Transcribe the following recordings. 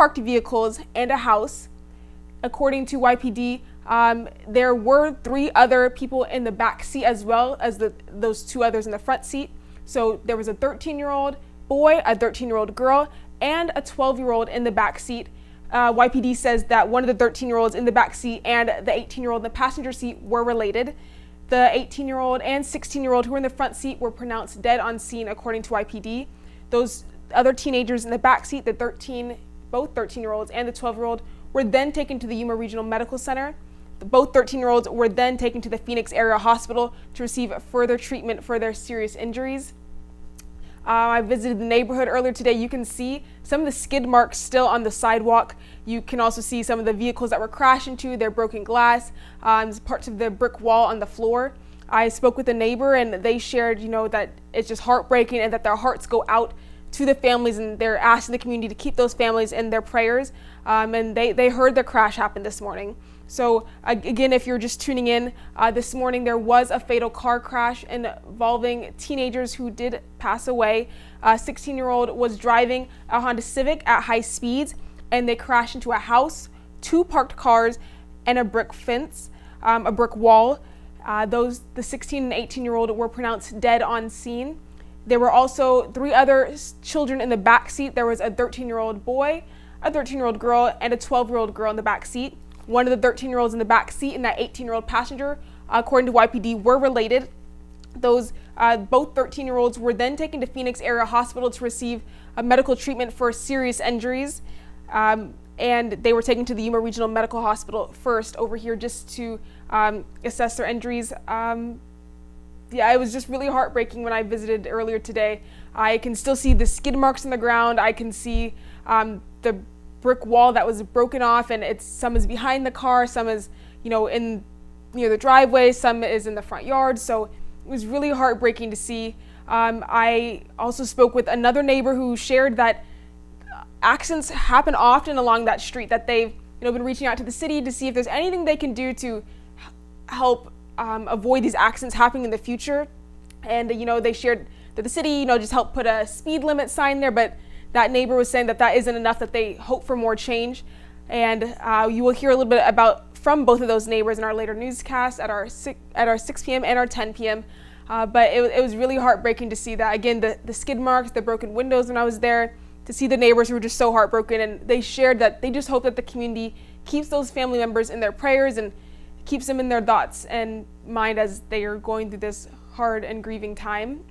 parked vehicles and a house. According to YPD, there were 3 other people in the back seat as well as those 2 others in the front seat. So there was a 13-year-old boy, a 13-year-old girl, and a 12-year-old in the back seat. YPD says that one of the 13-year-olds in the back seat and the 18-year-old in the passenger seat were related. The 18-year-old and 16-year-old who were in the front seat were pronounced dead on scene, according to YPD. Those other teenagers in the back seat, both 13-year-olds and the 12-year-old, were then taken to the Yuma Regional Medical Center. Both 13-year-olds were then taken to the Phoenix Area Hospital to receive further treatment for their serious injuries. I visited the neighborhood earlier today. You can see some of the skid marks still on the sidewalk. You can also see some of the vehicles that were crashed into, their broken glass, parts of the brick wall on the floor. I spoke with a neighbor and they shared, that it's just heartbreaking and that their hearts go out to the families, and they're asking the community to keep those families in their prayers. And they heard the crash happen this morning. So again, if you're just tuning in, this morning there was a fatal car crash involving teenagers who did pass away. A 16-year-old was driving a Honda Civic at high speeds, and they crashed into a house, 2 parked cars, and a brick fence, a brick wall. The 16 and 18-year-old were pronounced dead on scene. There were also 3 other children in the back seat. There was a 13-year-old boy, a 13-year-old girl, and a 12-year-old girl in the back seat. One of the 13-year-olds in the back seat and that 18-year-old passenger, according to YPD, were related. Those both 13-year-olds were then taken to Phoenix Area Hospital to receive medical treatment for serious injuries. And they were taken to the Yuma Regional Medical Hospital first over here just to assess their injuries. It was just really heartbreaking when I visited earlier today. I can still see the skid marks on the ground. I can see the brick wall that was broken off, and some is behind the car, some is in near the driveway, some is in the front yard. So it was really heartbreaking to see. I also spoke with another neighbor who shared that accidents happen often along that street, that they've been reaching out to the city to see if there's anything they can do to help avoid these accidents happening in the future. And they shared that the city just helped put a speed limit sign there, but that neighbor was saying that isn't enough, that they hope for more change. And you will hear a little bit from both of those neighbors in our later newscast at our 6 p.m. and our 10 p.m. But it was really heartbreaking to see that. Again, the skid marks, the broken windows when I was there, to see the neighbors who were just so heartbroken. And they shared that they just hope that the community keeps those family members in their prayers and keeps them in their thoughts and mind as they are going through this hard and grieving time.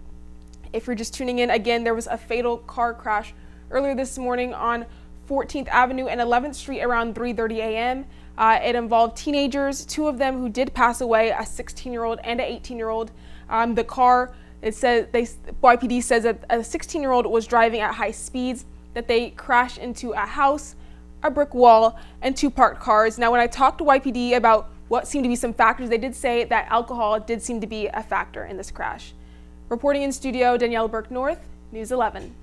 If you're just tuning in, again, there was a fatal car crash earlier this morning on 14th Avenue and 11th Street around 3:30 a.m. It involved teenagers, 2 of them who did pass away, a 16-year-old and an 18-year-old. The car, YPD says that a 16-year-old was driving at high speeds, that they crashed into a house, a brick wall, and 2 parked cars. Now, when I talked to YPD about what seemed to be some factors, they did say that alcohol did seem to be a factor in this crash. Reporting in studio, Danielle Burke North, News 11.